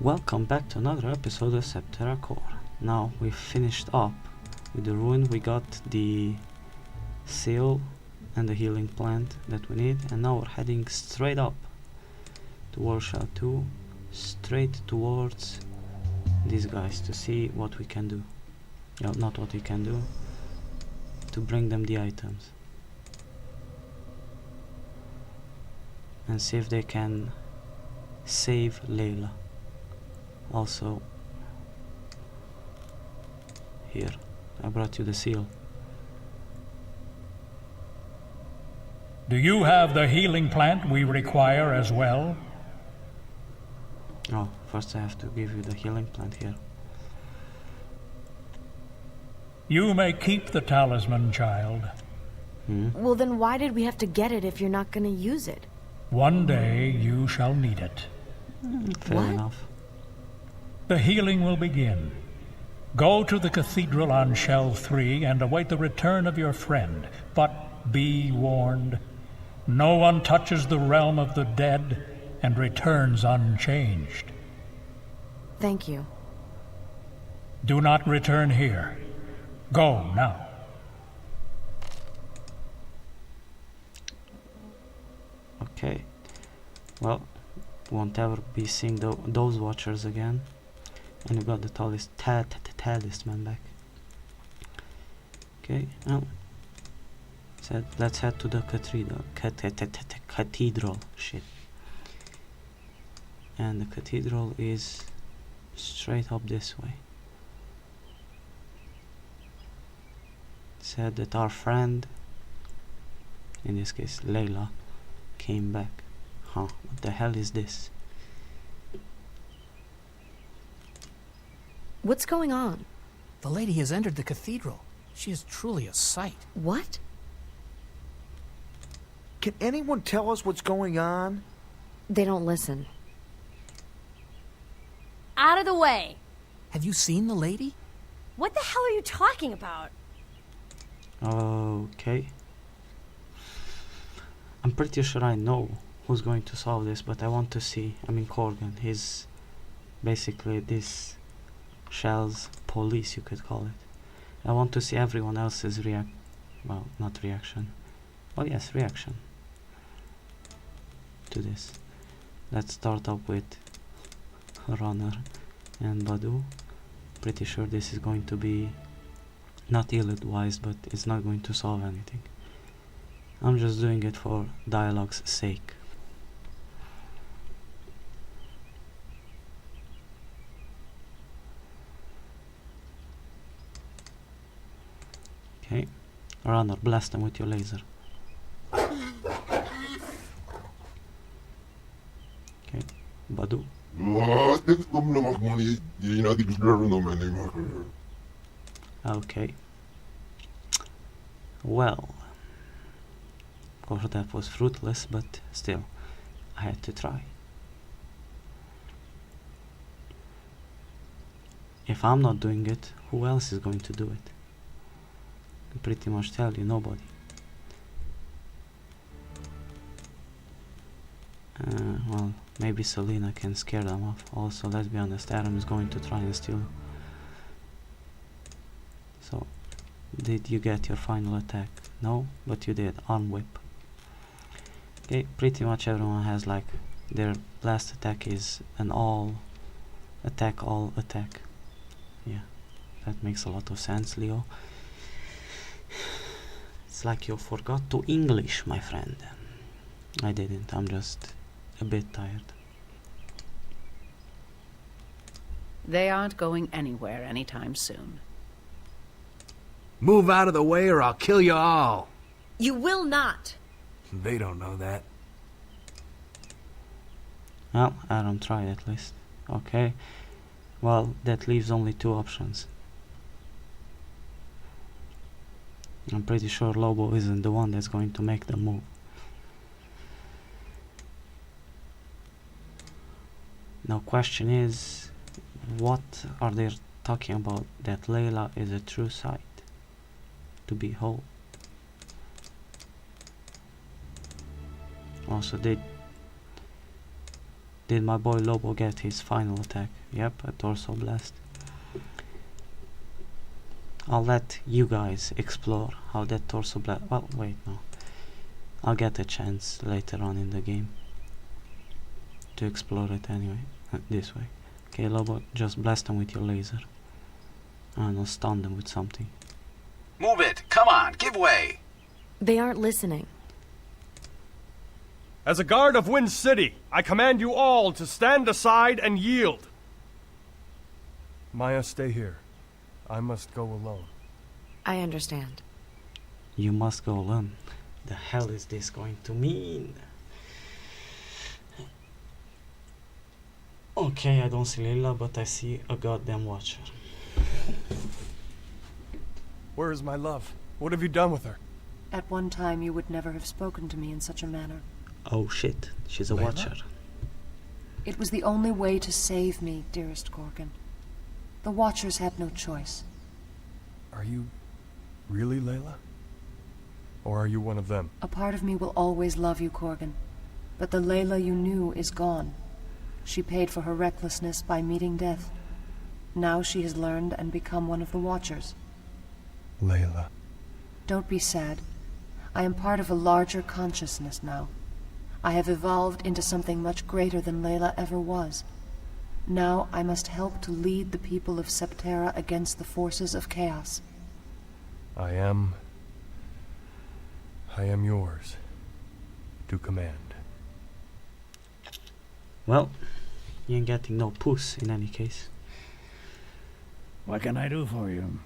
Welcome back to another episode of Septerra Core. Now we've finished up with the ruin. We got the seal and the healing plant that we need, and now we're heading straight up to Warsaw 2, straight towards these guys to see what we can do. No, not what we can do, to bring them the items and see if they can save Layla. Also, here, I brought you the seal. Do you have the healing plant we require as well? Oh, first I have to give you the healing plant here. You may keep the talisman, child. Well, then why did we have to get it if you're not gonna use it? One day you shall need it. Fair What? enough. The healing will begin. Go to the cathedral on Shelf 3 and await the return of your friend. But be warned, no one touches the realm of the dead and returns unchanged. Thank you. Do not return here. Go now. Okay. Well, won't ever be seeing those watchers again. And we got the talisman back. Okay, now let's head to the cathedral. Cathedral, shit. And the cathedral is straight up this way. Said that our friend, in this case Layla, came back. Huh, what the hell is this? What's going on? The lady has entered the cathedral. She is truly a sight. What? Can anyone tell us what's going on? They don't listen. Out of the way! Have you seen the lady? What the hell are you talking about? Okay. I'm pretty sure I know who's going to solve this, but I want to see. I mean, Corgan. He's basically this shell's police, you could call it. I want to see everyone else's reaction. To this. Let's start up with Runner and Badu. Pretty sure this is going to be not ill-advised, but it's not going to solve anything. I'm just doing it for dialogue's sake. Okay, Runner, blast them with your laser. Okay, Badu. Okay. Well, of course that was fruitless, but still, I had to try. If I'm not doing it, who else is going to do it? I can pretty much tell you, nobody. Well, maybe Selena can scare them off. Also, let's be honest, Adam is going to try and steal. So, did you get your final attack? No, but you did. Arm whip. Okay, pretty much everyone has like their last attack is an all attack. Yeah, that makes a lot of sense, Leo. It's like you forgot to English, my friend. I didn't, I'm just a bit tired. They aren't going anywhere anytime soon. Move out of the way or I'll kill you all. You will not! They don't know that. Well, Adam tried at least. Okay. Well, that leaves only two options. I'm pretty sure Lobo isn't the one that's going to make the move. Now, question is, what are they talking about? That Layla is a true sight to behold. Also, Did my boy Lobo get his final attack? Yep, a torso blast. I'll let you guys explore how that torso blast... Well, wait, no. I'll get a chance later on in the game to explore it anyway. This way. Okay, Lobo, just blast them with your laser. And I'll stun them with something. Move it! Come on, give way! They aren't listening. As a guard of Wind City, I command you all to stand aside and yield. Maya, stay here. I must go alone. I understand. You must go alone. The hell is this going to mean? Okay, I don't see Layla, but I see a goddamn watcher. Where is my love? What have you done with her? At one time, you would never have spoken to me in such a manner. Oh shit, she's a Layla? watcher. It was the only way to save me, dearest Gorgon. The Watchers had no choice. Are you really Layla? Or are you one of them? A part of me will always love you, Gorgon. But the Layla you knew is gone. She paid for her recklessness by meeting death. Now she has learned and become one of the Watchers. Layla. Don't be sad. I am part of a larger consciousness now. I have evolved into something much greater than Layla ever was. Now I must help to lead the people of Septerra against the forces of chaos. I am yours to command. Well, you ain't getting no puss in any case. What can I do for you?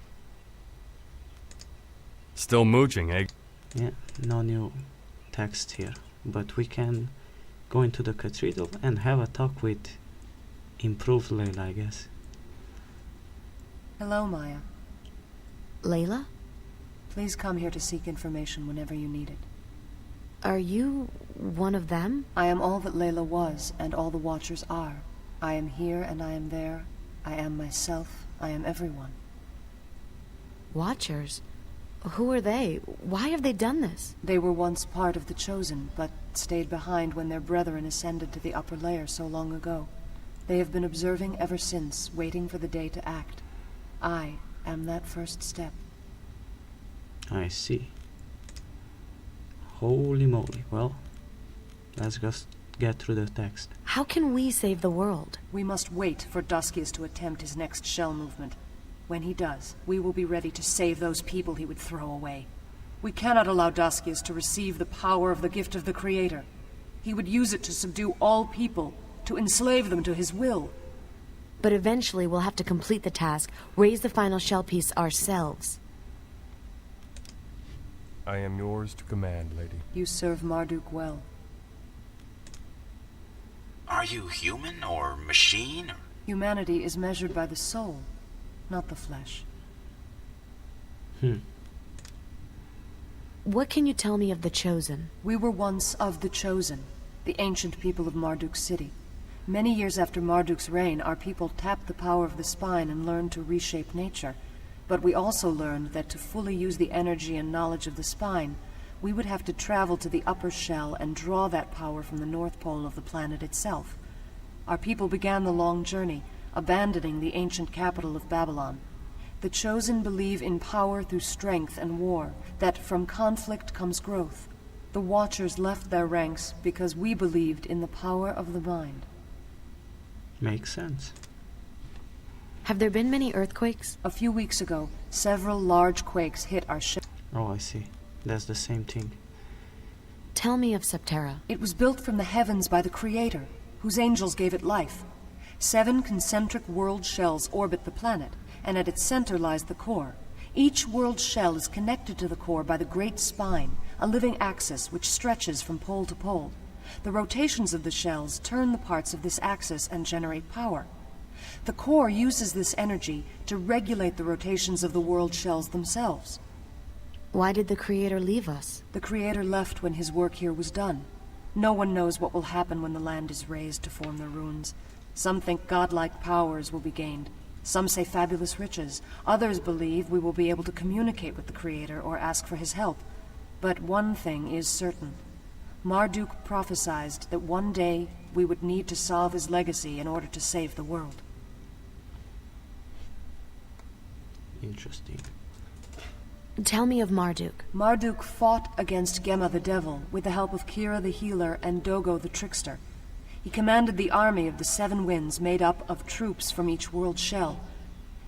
Still mooching, eh? Yeah, no new text here. But we can go into the cathedral and have a talk with improved Layla, I guess. Hello, Maya. Layla? Please come here to seek information whenever you need it. Are you one of them? I am all that Layla was, and all the Watchers are. I am here and I am there. I am myself. I am everyone. Watchers? Who are they? Why have they done this? They were once part of the Chosen, but stayed behind when their brethren ascended to the upper layer so long ago. They have been observing ever since, waiting for the day to act. I am that first step. I see. Holy moly. Well, let's just get through the text. How can we save the world? We must wait for Duskius to attempt his next shell movement. When he does, we will be ready to save those people he would throw away. We cannot allow Duskius to receive the power of the gift of the Creator. He would use it to subdue all people, to enslave them to his will. But eventually we'll have to complete the task, raise the final shell piece ourselves. I am yours to command, lady. You serve Marduk well. Are you human or machine? Humanity is measured by the soul, not the flesh. What can you tell me of the Chosen? We were once of the Chosen, the ancient people of Marduk City. Many years after Marduk's reign, our people tapped the power of the spine and learned to reshape nature. But we also learned that to fully use the energy and knowledge of the spine, we would have to travel to the upper shell and draw that power from the North Pole of the planet itself. Our people began the long journey, abandoning the ancient capital of Babylon. The Chosen believe in power through strength and war, that from conflict comes growth. The Watchers left their ranks because we believed in the power of the mind. Makes sense. Have there been many earthquakes? A few weeks ago, several large quakes hit our ship. Oh, I see. That's the same thing. Tell me of Septerra. It was built from the heavens by the Creator, whose angels gave it life. 7 concentric world shells orbit the planet, and at its center lies the core. Each world shell is connected to the core by the Great Spine, a living axis which stretches from pole to pole. The rotations of the shells turn the parts of this axis and generate power. The core uses this energy to regulate the rotations of the world shells themselves. Why did the Creator leave us? The Creator left when his work here was done. No one knows what will happen when the land is razed to form the ruins. Some think godlike powers will be gained. Some say fabulous riches. Others believe we will be able to communicate with the Creator or ask for his help. But one thing is certain. Marduk prophesied that one day we would need to solve his legacy in order to save the world. Interesting. Tell me of Marduk. Marduk fought against Gemma the Devil with the help of Kira the Healer and Dogo the Trickster. He commanded the army of the Seven Winds made up of troops from each world shell.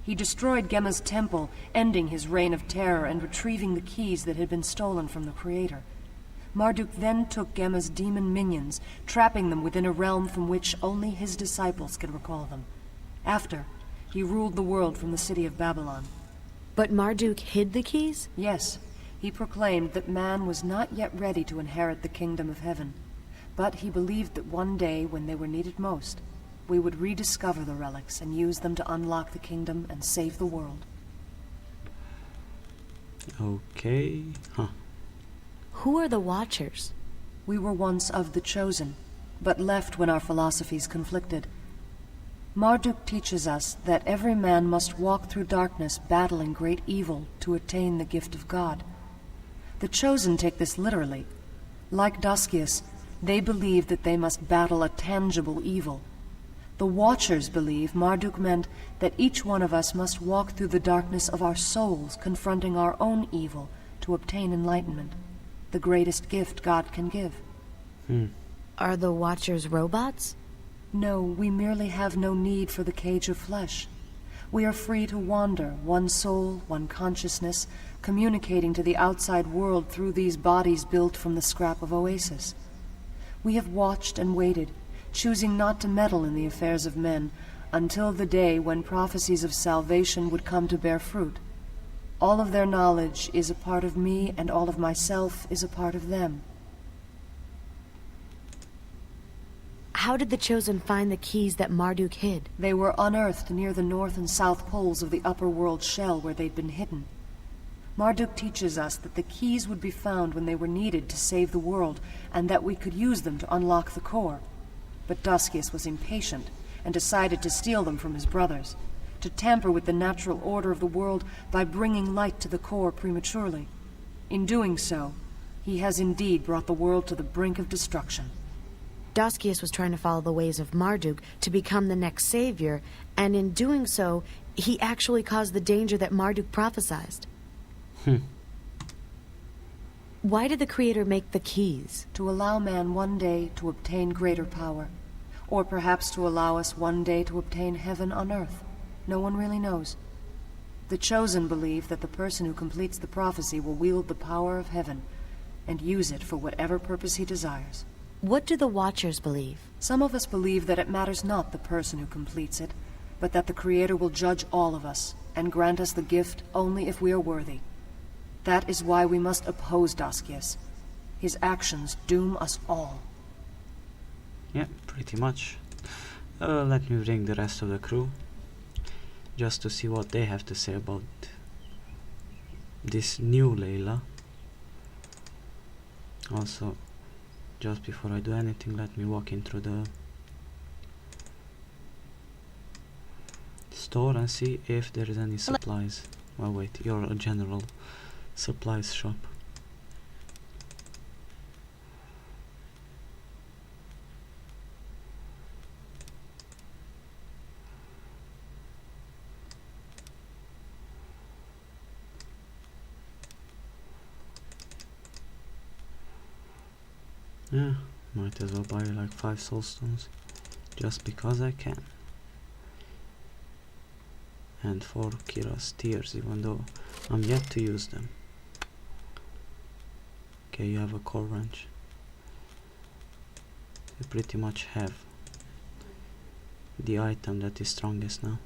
He destroyed Gemma's temple, ending his reign of terror and retrieving the keys that had been stolen from the Creator. Marduk then took Gemma's demon minions, trapping them within a realm from which only his disciples could recall them. After, he ruled the world from the city of Babylon. But Marduk hid the keys? Yes, he proclaimed that man was not yet ready to inherit the kingdom of heaven. But he believed that one day, when they were needed most, we would rediscover the relics and use them to unlock the kingdom and save the world. Okay. Huh. Who are the Watchers? We were once of the Chosen, but left when our philosophies conflicted. Marduk teaches us that every man must walk through darkness battling great evil to attain the gift of God. The Chosen take this literally. Like Daskius, they believe that they must battle a tangible evil. The Watchers believe Marduk meant that each one of us must walk through the darkness of our souls, confronting our own evil to obtain enlightenment, the greatest gift God can give. Are the Watchers robots? No, we merely have no need for the cage of flesh. We are free to wander, one soul, one consciousness, communicating to the outside world through these bodies built from the scrap of oasis. We have watched and waited, choosing not to meddle in the affairs of men, until the day when prophecies of salvation would come to bear fruit. All of their knowledge is a part of me, and all of myself is a part of them. How did the Chosen find the keys that Marduk hid? They were unearthed near the north and south poles of the upper world shell where they'd been hidden. Marduk teaches us that the keys would be found when they were needed to save the world, and that we could use them to unlock the core. But Daskius was impatient, and decided to steal them from his brothers, to tamper with the natural order of the world by bringing light to the core prematurely. In doing so, he has indeed brought the world to the brink of destruction. Daskius was trying to follow the ways of Marduk to become the next savior, and in doing so, he actually caused the danger that Marduk prophesied. Why did the Creator make the keys? To allow man one day to obtain greater power, or perhaps to allow us one day to obtain heaven on earth. No one really knows. The Chosen believe that the person who completes the prophecy will wield the power of heaven, and use it for whatever purpose he desires. What do the Watchers believe? Some of us believe that it matters not the person who completes it, but that the Creator will judge all of us, and grant us the gift only if we are worthy. That is why we must oppose Daskius. His actions doom us all. Yeah, pretty much. Let me bring the rest of the crew, just to see what they have to say about this new Layla. Also, just before I do anything, let me walk in through the store and see if there is any supplies. Oh wait, you're a general supplies shop. Yeah, might as well buy like 5 soulstones, just because I can. And 4 Kira's tears, even though I'm yet to use them. Okay, you have a core wrench. You pretty much have the item that is strongest now.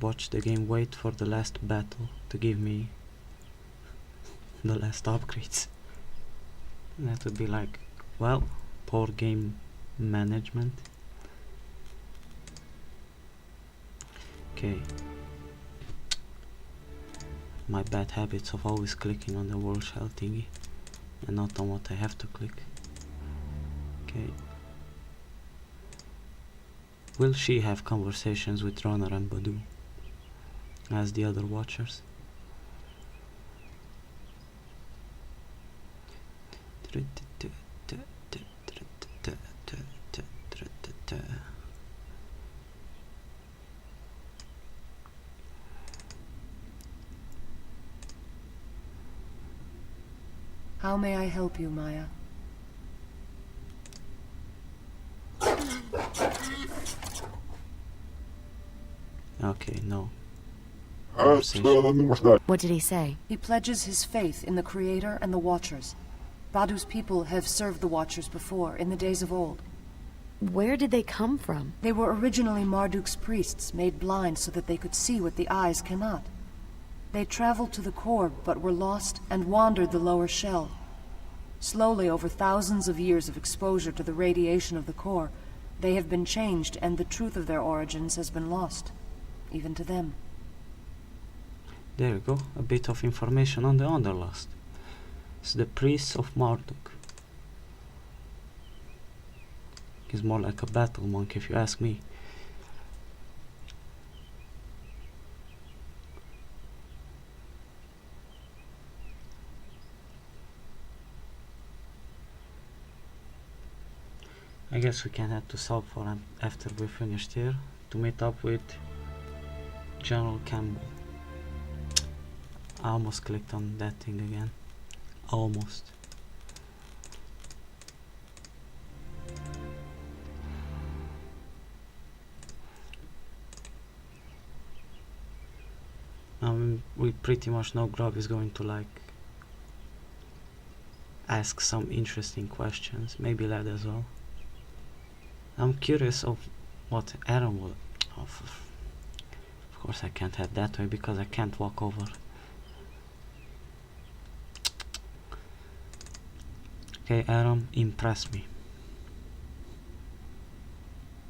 Watch the game wait for the last battle to give me the last upgrades. That would be like, well, poor game management. Okay. My bad habits of always clicking on the world shell thingy and not on what I have to click. Okay. Will she have conversations with Runner and Badu as the other Watchers? How may I help you, Maya? Okay, no. What did he say? He pledges his faith in the Creator and the Watchers. Badu's people have served the Watchers before, in the days of old. Where did they come from? They were originally Marduk's priests, made blind so that they could see what the eyes cannot. They traveled to the core, but were lost and wandered the lower shell. Slowly, over thousands of years of exposure to the radiation of the core, they have been changed, and the truth of their origins has been lost, even to them. There you go, a bit of information on the Underlust. It's the priests of Marduk. He's more like a battle monk if you ask me. I guess we can head to Sulphur after we finished here to meet up with General Campbell. I almost clicked on that thing again. Almost. We pretty much know Grub is going to like ask some interesting questions, maybe Lad as well. I'm curious of what Aaron will. Of course I can't head that way because I can't walk over. Okay, Aaron, impress me.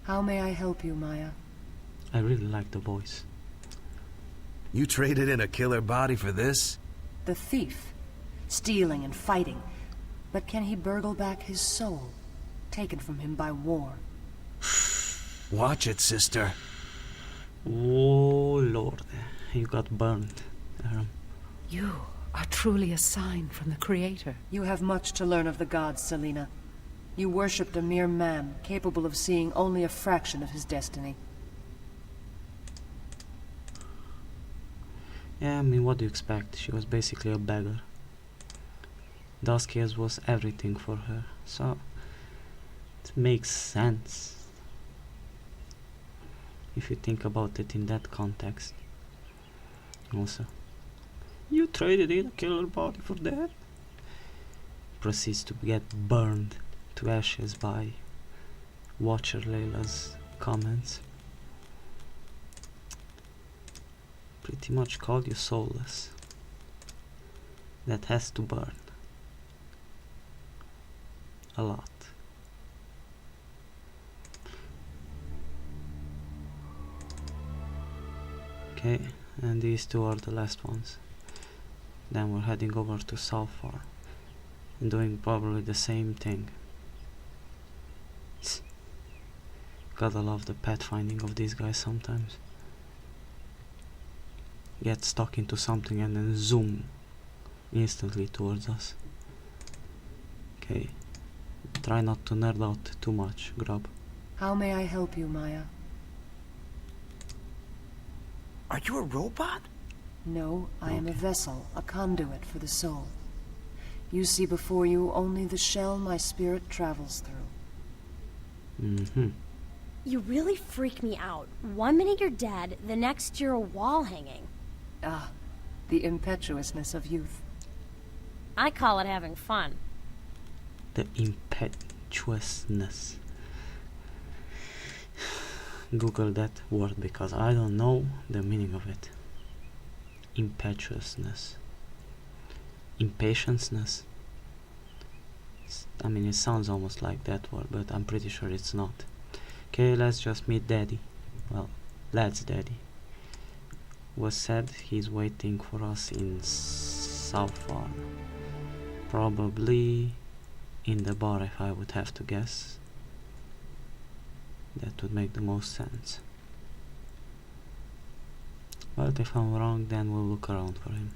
How may I help you, Maya? I really like the voice. You traded in a killer body for this? The thief. Stealing and fighting. But can he burgle back his soul? Taken from him by war. Watch it, sister. Oh Lord, you got burned, Aaron. You are truly a sign from the Creator. You have much to learn of the gods, Selena. You worshipped a mere man, capable of seeing only a fraction of his destiny. Yeah, I mean, what do you expect? She was basically a beggar. Duskias was everything for her, so it makes sense if you think about it in that context. Also, you traded in a killer body for that? Proceeds to get burned to ashes by Watcher Layla's comments. Pretty much called you soulless. That has to burn. A lot. Okay, and these two are the last ones. Then we're heading over to Sulphur and doing probably the same thing. Gotta love the pathfinding of these guys sometimes. Get stuck into something and then zoom instantly towards us. Okay, try not to nerd out too much, Grub. How may I help you, Maya? Are you a robot? No, I am a vessel, a conduit for the soul. You see before you only the shell my spirit travels through. Mm-hmm. You really freak me out. 1 minute you're dead, the next you're a wall hanging. Ah, the impetuousness of youth. I call it having fun. The impetuousness. Google that word because I don't know the meaning of it. Impetuousness. Impatienceness. I mean, it sounds almost like that word, but I'm pretty sure it's not. Okay, let's just meet Daddy. Well, Lad's Daddy. Was said he's waiting for us in Sulphur. Probably in the bar, if I would have to guess. That would make the most sense. But if I'm wrong, then we'll look around for him.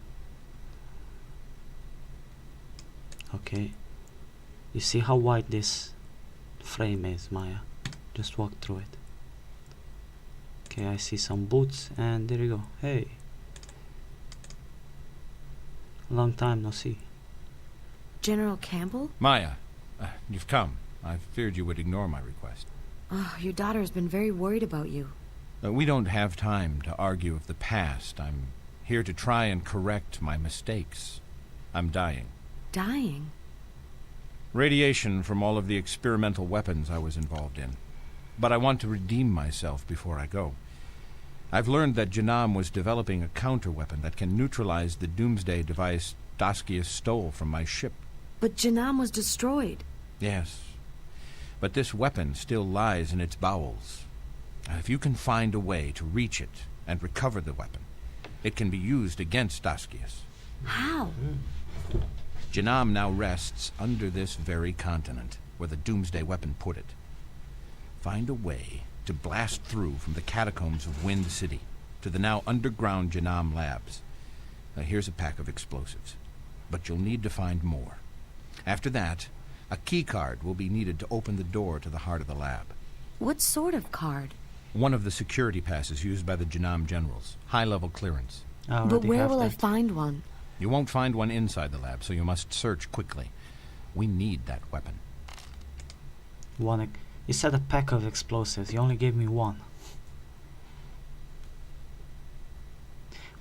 Okay. You see how wide this frame is, Maya? Just walk through it. Okay, I see some boots, and there you go. Hey! Long time no see. General Campbell? Maya, you've come. I feared you would ignore my request. Oh, your daughter has been very worried about you. We don't have time to argue of the past. I'm here to try and correct my mistakes. I'm dying. Dying? Radiation from all of the experimental weapons I was involved in. But I want to redeem myself before I go. I've learned that Jinam was developing a counter-weapon that can neutralize the doomsday device Daskius stole from my ship. But Jinam was destroyed. Yes. But this weapon still lies in its bowels. If you can find a way to reach it and recover the weapon, it can be used against Daskius. How? Jinam now rests under this very continent, where the doomsday weapon put it. Find a way to blast through from the catacombs of Wind City to the now underground Jinam labs. Here's a pack of explosives, but you'll need to find more. After that, a key card will be needed to open the door to the heart of the lab. What sort of card? One of the security passes used by the Jinam generals. High-level clearance. But where will I find one? You won't find one inside the lab, so you must search quickly. We need that weapon. You said a pack of explosives. You only gave me one.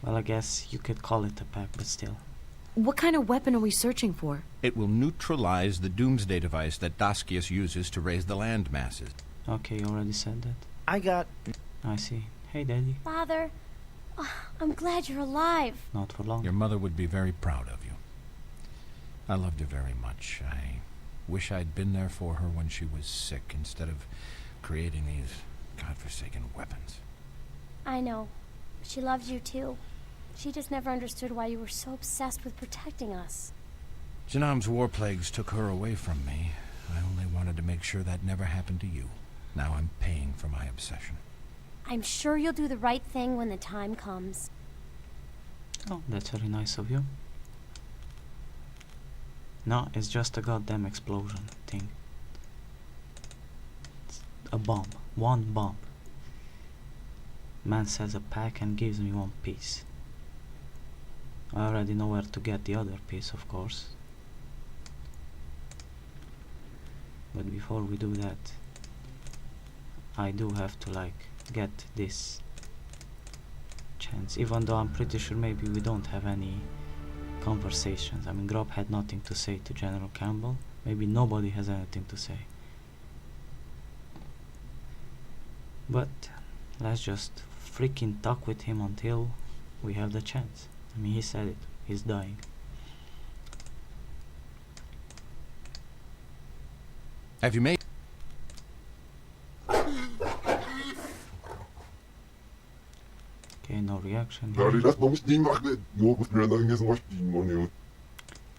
Well, I guess you could call it a pack, but still. What kind of weapon are we searching for? It will neutralize the doomsday device that Daskius uses to raise the land masses. Okay, you already said that. I see. Hey, Daddy. Father, I'm glad you're alive. Not for long. Your mother would be very proud of you. I loved her very much. I wish I'd been there for her when she was sick instead of creating these godforsaken weapons. I know. She loved you too. She just never understood why you were so obsessed with protecting us. Jinam's war plagues took her away from me. I only wanted to make sure that never happened to you. Now I'm paying for my obsession. I'm sure you'll do the right thing when the time comes. Oh, that's very nice of you. No, it's just a goddamn explosion thing. It's a bomb. One bomb. Man says a pack and gives me one piece. I already know where to get the other piece, of course. But before we do that, I do have to get this chance, even though I'm pretty sure maybe we don't have any conversations. I mean, Grob had nothing to say to General Campbell. Maybe nobody has anything to say. But let's just freaking talk with him until we have the chance. I mean, he said it. He's dying. Have you made... Okay, no reaction here.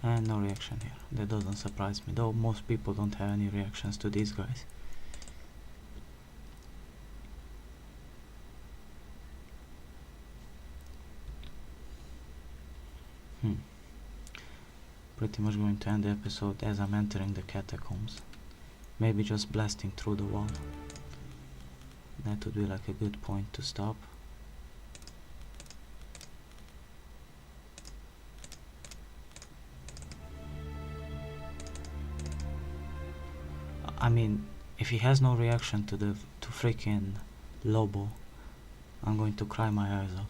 And no reaction here. That doesn't surprise me, though most people don't have any reactions to these guys. Pretty much going to end the episode as I'm entering the catacombs. Maybe just blasting through the wall. That would be like a good point to stop. I mean, if he has no reaction to freaking Lobo, I'm going to cry my eyes out.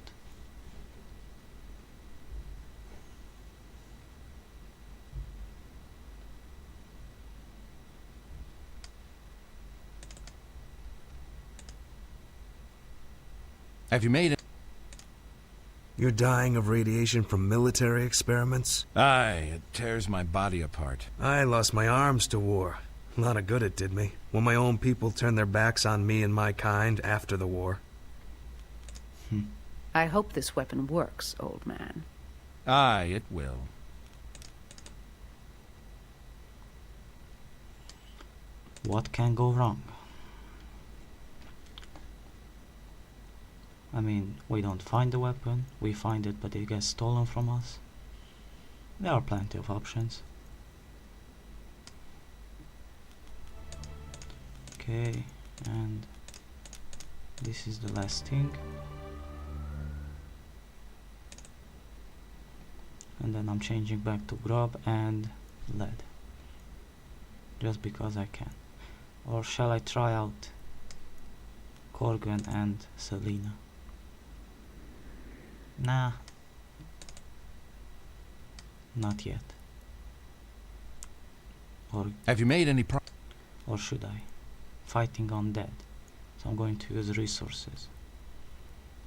Have you made it? You're dying of radiation from military experiments? Aye, it tears my body apart. I lost my arms to war. A lot of good it did me. When my own people turned their backs on me and my kind after the war. I hope this weapon works, old man. Aye, it will. What can go wrong? I mean, we don't find the weapon, we find it but it gets stolen from us. There are plenty of options. Okay, and this is the last thing. And then I'm changing back to Grub and lead. Just because I can. Or shall I try out Corgan and Selena? Nah. Not yet. Or have you made any or should I? Fighting undead. So I'm going to use resources.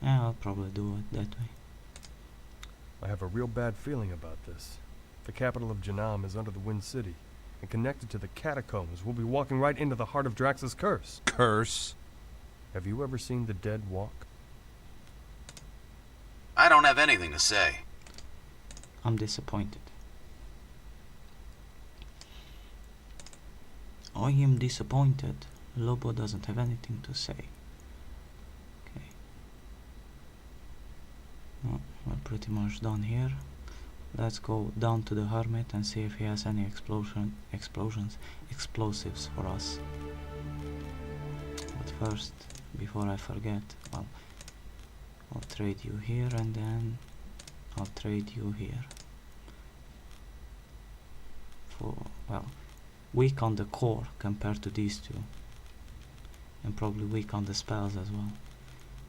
Yeah, I'll probably do it that way. I have a real bad feeling about this. The capital of Jinam is under the Wind City, and connected to the catacombs. We'll be walking right into the heart of Drax's curse. Curse? Have you ever seen the dead walk? I don't have anything to say. I'm disappointed. I am disappointed. Lobo doesn't have anything to say. Okay. Well, we're pretty much done here. Let's go down to the hermit and see if he has any explosives for us. But first, before I forget, well, I'll trade you here and then I'll trade you here. For, well, weak on the core compared to these two. And probably weak on the spells as well.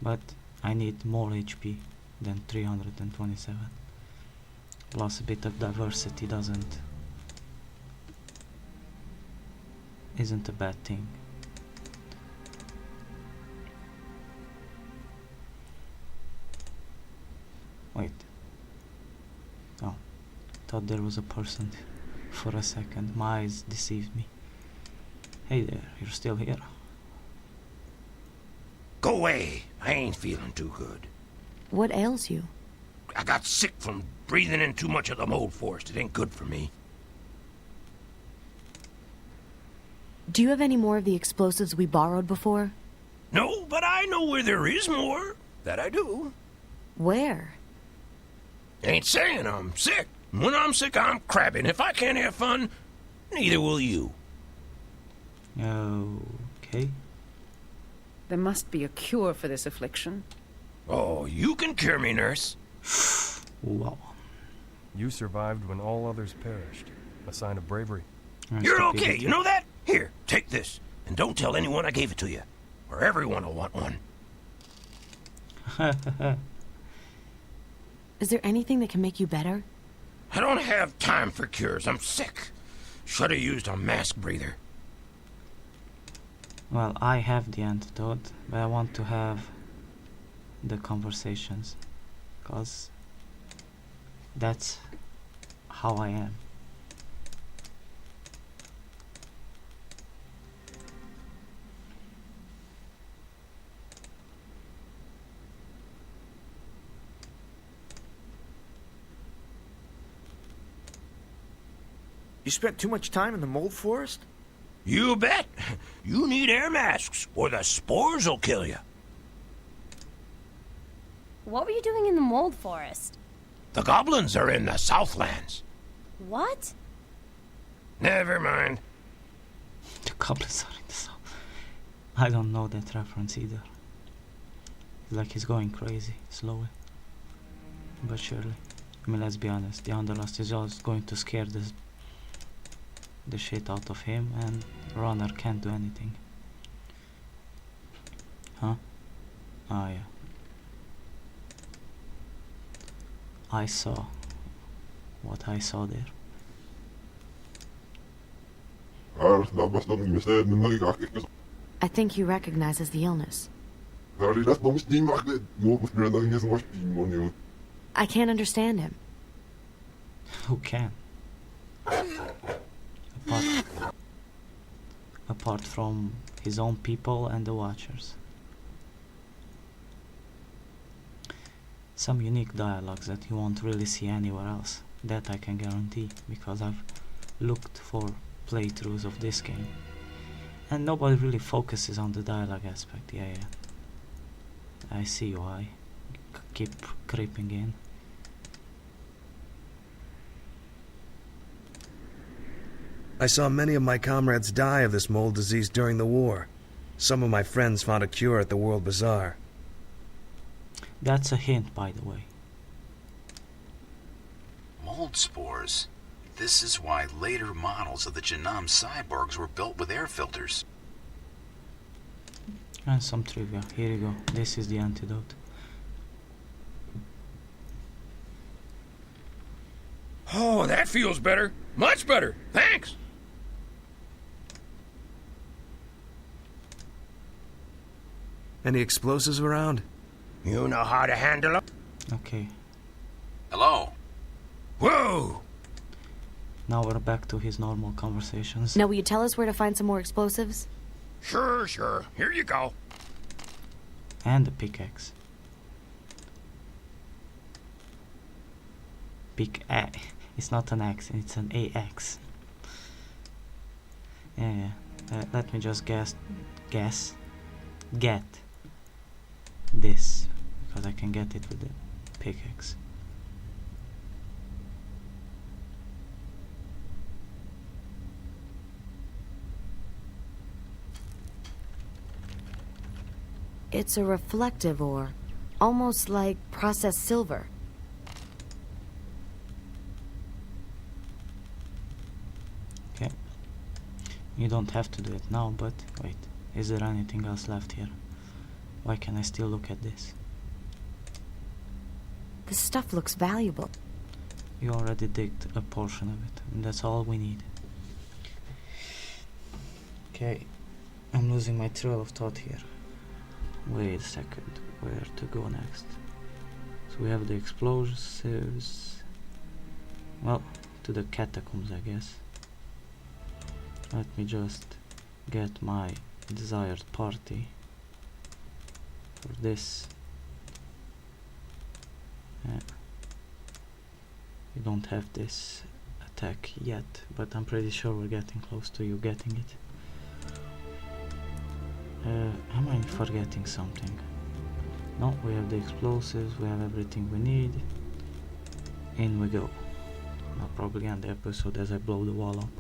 But I need more HP than 327. Plus a bit of diversity isn't a bad thing. Wait. Oh, thought there was a person for a second. My eyes deceived me. Hey there, you're still here. Go away. I ain't feeling too good. What ails you? I got sick from breathing in too much of the mold forest. It ain't good for me. Do you have any more of the explosives we borrowed before? No, but I know where there is more. That I do. Where? Ain't saying I'm sick. When I'm sick, I'm crabbing. If I can't have fun, neither will you. Okay. There must be a cure for this affliction. Oh, you can cure me, nurse. Wow. You survived when all others perished. A sign of bravery. You're okay, you know that? Here, take this. And don't tell anyone I gave it to you. Or everyone will want one. Is there anything that can make you better? I don't have time for cures. I'm sick. Should have used a mask breather. Well, I have the antidote, but I want to have the conversations, because that's how I am. You spent too much time in the mold forest? You bet. You need air masks, or the spores will kill you. What were you doing in the mold forest? The goblins are in the Southlands. What? Never mind. The goblins are in the south. I don't know that reference either. It's like he's going crazy, slowly. But surely. I mean, let's be honest, the Underlust is just going to scare the shit out of him, and Runner can't do anything. Huh? Ah, yeah. I saw what I saw there. I think he recognizes the illness. I can't understand him. Who can? Apart from his own people and the Watchers. Some unique dialogues that you won't really see anywhere else. That I can guarantee, because I've looked for playthroughs of this game. And nobody really focuses on the dialogue aspect. Yeah. I see why. Keep creeping in. I saw many of my comrades die of this mold disease during the war. Some of my friends found a cure at the World Bazaar. That's a hint, by the way. Mold spores? This is why later models of the jinam cyborgs were built with air filters. And some trivia. Here you go. This is the antidote. Oh, that feels better. Much better. Thanks. Any explosives around? You know how to handle them? Okay. Hello? Whoa! Now we're back to his normal conversations. Now, will you tell us where to find some more explosives? Sure, sure. Here you go. And the pickaxe. It's not an X, it's an AX. Yeah. Let me just get this, because I can get it with the pickaxe. It's a reflective ore, almost like processed silver. Okay. You don't have to do it now, but wait. Is there anything else left here? Why can I still look at this? This stuff looks valuable. You already digged a portion of it, and that's all we need. Okay. I'm losing my trail of thought here. Wait a second, where to go next? So we have the explosives. Well, to the catacombs, I guess. Let me just get my desired party for this. We don't have this attack yet, but I'm pretty sure we're getting close to you getting it. Am I forgetting something? No, we have the explosives, we have everything we need. In we go. I'll probably end the episode as I blow the wall up.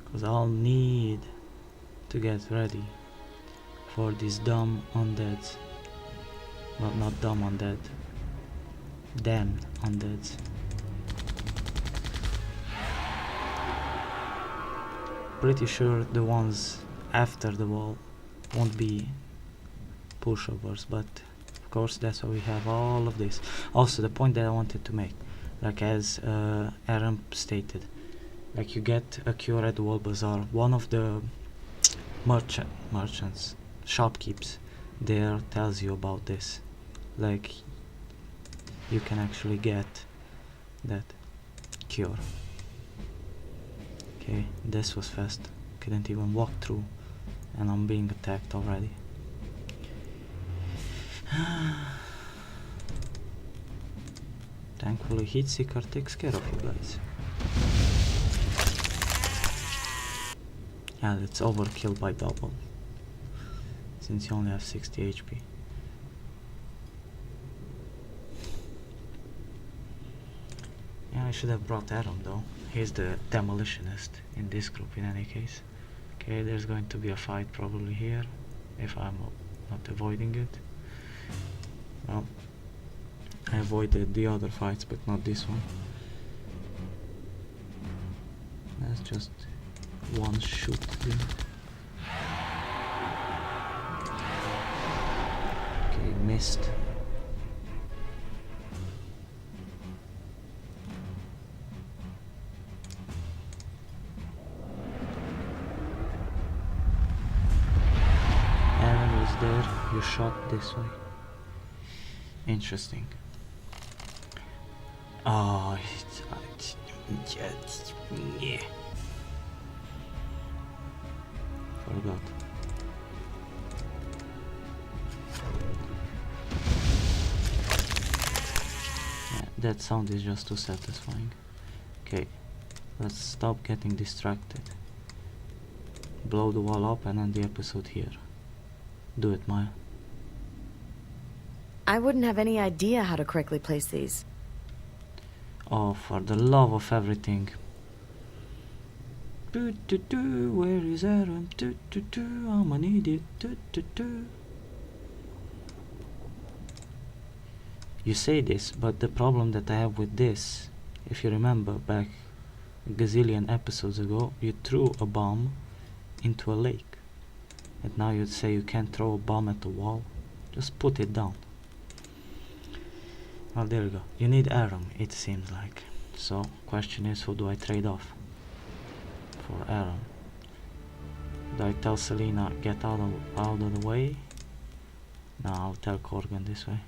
Because I'll need to get ready for these dumb undeads. Well, not dumb undead. Damned undeads. Pretty sure the ones after the wall won't be pushovers, but of course that's why we have all of this. Also, the point that I wanted to make, like as Aaron stated, like you get a cure at the Wall Bazaar. One of the merchants, shopkeepers there tells you about this. Like you can actually get that cure. Okay, this was fast. Couldn't even walk through, and I'm being attacked already. Thankfully, Heatseeker takes care of you guys. Yeah, it's overkill by double, since you only have 60 HP. Yeah, I should have brought Adam though. He's the demolitionist in this group in any case. Okay, there's going to be a fight probably here, if I'm not avoiding it. Well, I avoided the other fights, but not this one. That's just one shoot thing. Okay, missed. Aaron is there, you shot this way. Interesting. Oh, yeah. Forgot. Yeah, that sound is just too satisfying. Okay, let's stop getting distracted. Blow the wall up and end the episode here. Do it, Maya. I wouldn't have any idea how to correctly place these. Oh, for the love of everything. Where is Aaron? I'm an idiot. You say this, but the problem that I have with this, if you remember back a gazillion episodes ago, you threw a bomb into a lake. And now you'd say you can't throw a bomb at the wall. Just put it down. Well, there you go. You need Aram, it seems like. So, question is, who do I trade off for Aram? Do I tell Selena, get out of the way? No, I'll tell Corgan this way,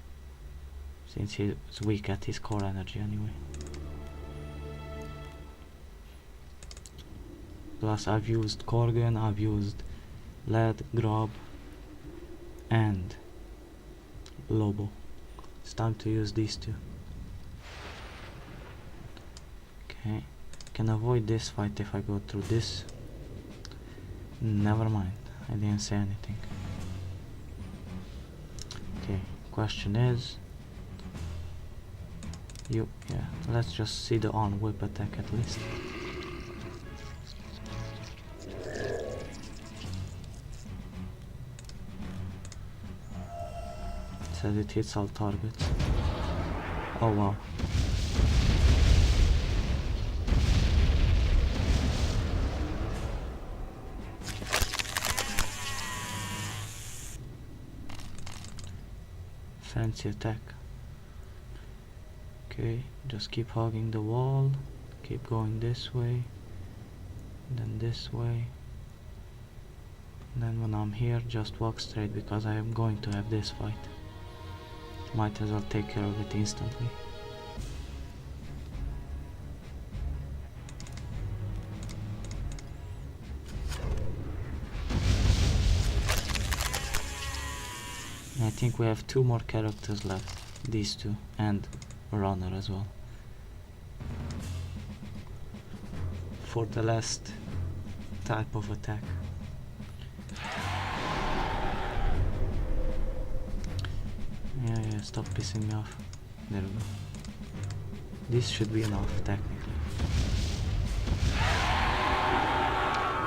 since he's weak at his core energy anyway. Plus I've used Corgan, I've used Led, Grob, and Lobo. It's time to use these two. Okay, can avoid this fight if I go through this. Never mind, I didn't say anything. Okay, question is, let's just see the on whip attack at least. It says it hits all targets. Oh wow. Fancy attack. Okay, just keep hugging the wall, keep going this way, then this way, and then when I'm here just walk straight, because I am going to have this fight. Might as well take care of it instantly. I think we have 2 more characters left, these two, and a runner as well, for the last type of attack. Yeah, stop pissing me off. There we go. This should be enough, technically.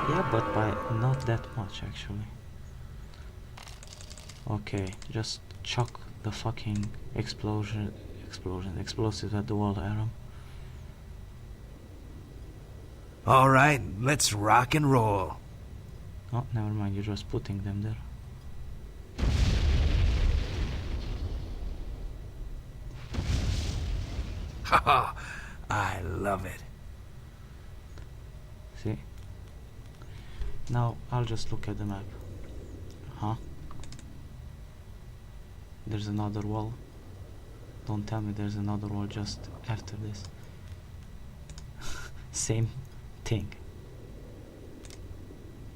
Yeah, but by not that much, actually. Okay, just chuck the fucking explosives at the wall, Aram. Alright, let's rock and roll. Oh, never mind, you're just putting them there. Haha, I love it. See? Now, I'll just look at the map. Huh? There's another wall. Don't tell me there's another wall just after this. Same thing.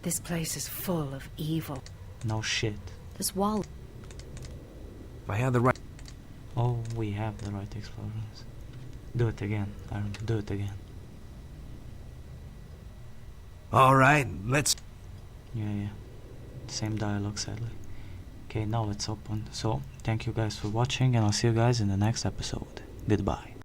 This place is full of evil. No shit. This wall. If I had the right... Oh, we have the right explosions. Do it again, Aaron. Do it again. Alright, let's... Yeah. Same dialogue, sadly. Okay, now it's open. So, thank you guys for watching, and I'll see you guys in the next episode. Goodbye.